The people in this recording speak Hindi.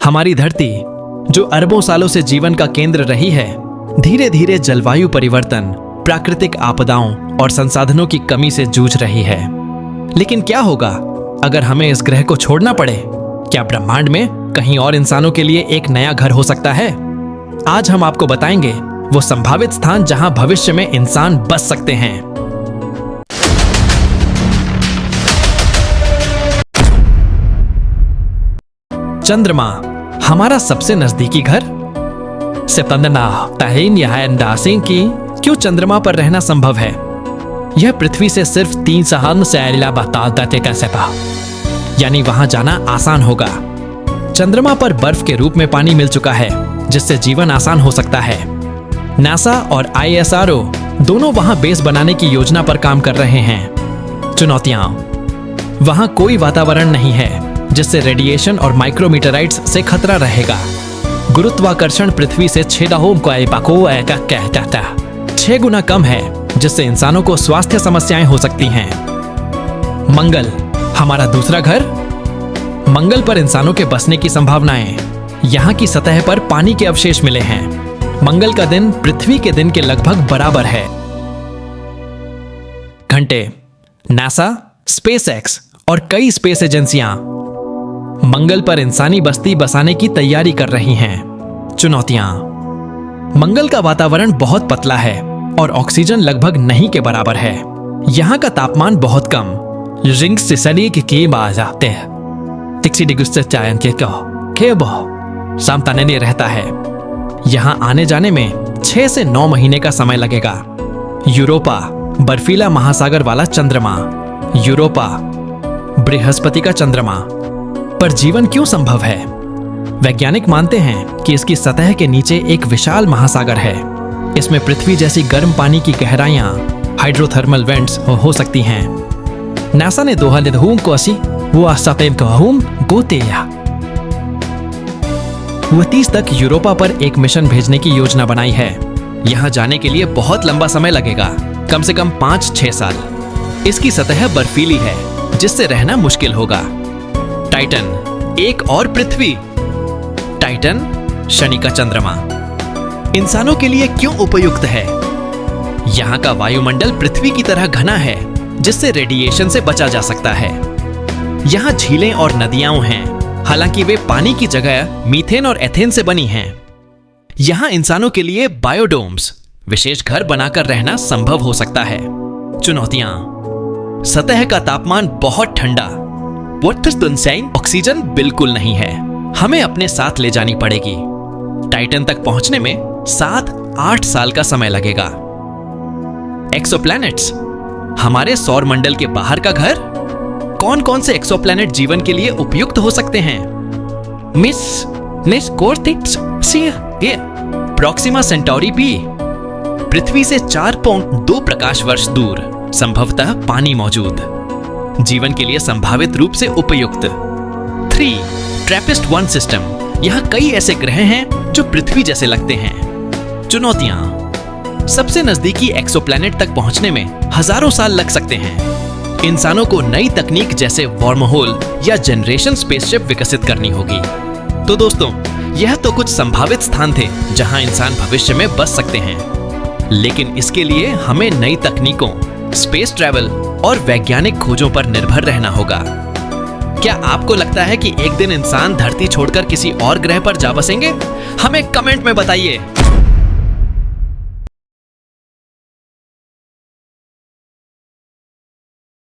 हमारी धरती, जो अरबों सालों से जीवन का केंद्र रही है, धीरे धीरे जलवायु परिवर्तन, प्राकृतिक आपदाओं और संसाधनों की कमी से जूझ रही है। लेकिन क्या होगा अगर हमें इस ग्रह को छोड़ना पड़े? क्या ब्रह्मांड में कहीं और इंसानों के लिए एक नया घर हो सकता है? आज हम आपको बताएंगे वो संभावित स्थान जहां भविष्य में इंसान बस सकते हैं। चंद्रमा, हमारा सबसे नजदीकी घर। क्यों चंद्रमा पर रहना संभव है? यह पृथ्वी से सिर्फ 3 सहन से यानी वहां जाना आसान होगा। चंद्रमा पर बर्फ के रूप में पानी मिल चुका है, जिससे जीवन आसान हो सकता है। नासा और ISRO दोनों वहां बेस बनाने की योजना पर काम कर रहे हैं। चुनौतियां, वहां कोई वातावरण नहीं है जिससे रेडिएशन और माइक्रोमीटराइट्स से खतरा रहेगा। गुरुत्वाकर्षण पृथ्वी से 6 गुना कम है, जिससे इंसानों को स्वास्थ्य समस्याएं हो सकती हैं। मंगल, हमारा दूसरा घर। मंगल पर इंसानों के बसने की संभावनाएं। यहाँ की सतह पर पानी के अवशेष मिले हैं। मंगल का दिन पृथ्वी के दिन के लगभग बराबर है। घंटे, नासा, SpaceX और कई स्पेस एजेंसियां मंगल पर इंसानी बस्ती बसाने की तैयारी कर रही हैं। चुनौतियां, मंगल का वातावरण बहुत पतला है और ऑक्सीजन लगभग नहीं के बराबर है। यहाँ का तापमान बहुत कम रहता है। यहाँ आने जाने में 6 से 9 महीने का समय लगेगा। यूरोपा, बर्फीला महासागर वाला चंद्रमा। यूरोपा, बृहस्पति का चंद्रमा पर जीवन क्यों संभव है? वैज्ञानिक मानते हैं कि इसकी सतह के नीचे एक विशाल महासागर है। इसमें पृथ्वी जैसी गर्म पानी की गहराइयां, हाइड्रोथर्मल वेंट्स हो सकती हैं। नासा ने 2030 तक यूरोपा पर एक मिशन भेजने की योजना बनाई है। यहां जाने के लिए बहुत लंबा समय लगेगा, कम से कम 5-6 साल। इसकी सतह बर्फीली है, जिससे रहना मुश्किल होगा। टाइटन, एक और पृथ्वी। टाइटन, शनि का चंद्रमा, इंसानों के लिए क्यों उपयुक्त है? यहाँ का वायुमंडल पृथ्वी की तरह घना है, जिससे रेडिएशन से बचा जा सकता है। यहाँ झीलें और नदियां हैं, हालांकि वे पानी की जगह मीथेन और एथेन से बनी हैं। यहाँ इंसानों के लिए बायोडोम्स, विशेष घर बनाकर रहना संभव हो सकता है। चुनौतियां, सतह का तापमान बहुत ठंडा। ऑक्सीजन बिल्कुल नहीं है, हमें अपने साथ ले जानी पड़ेगी। टाइटन तक पहुंचने में 7-8 साल का समय लगेगा। एक्सोप्लैनेट्स, हमारे सौर मंडल के बाहर का घर। कौन कौन से एक्सोप्लैनेट जीवन के लिए उपयुक्त हो सकते हैं? प्रोक्सिमा सेंटोरी B, पृथ्वी से 4.2 प्रकाश वर्ष दूर, संभवतः पानी मौजूद, जीवन के लिए संभावित रूप से उपयुक्त। 3. TRAPPIST-1 सिस्टम, यहाँ कई ऐसे ग्रह हैं जो पृथ्वी जैसे लगते हैं। चुनौतियां, सबसे नजदीकी एक्सोप्लैनेट तक पहुंचने में हजारों साल लग सकते हैं। इंसानों को नई तकनीक जैसे वर्महोल या जनरेशन स्पेसशिप विकसित करनी होगी। तो दोस्तों, यह तो कुछ संभावित स्थान थे जहां इंसान भविष्य में बस सकते हैं। लेकिन इसके लिए हमें नई तकनीकों, स्पेस ट्रैवल और वैज्ञानिक खोजों पर निर्भर रहना होगा। क्या आपको लगता है कि एक दिन इंसान धरती छोड़कर किसी और ग्रह पर जा बसेंगे? हमें कमेंट में बताइए।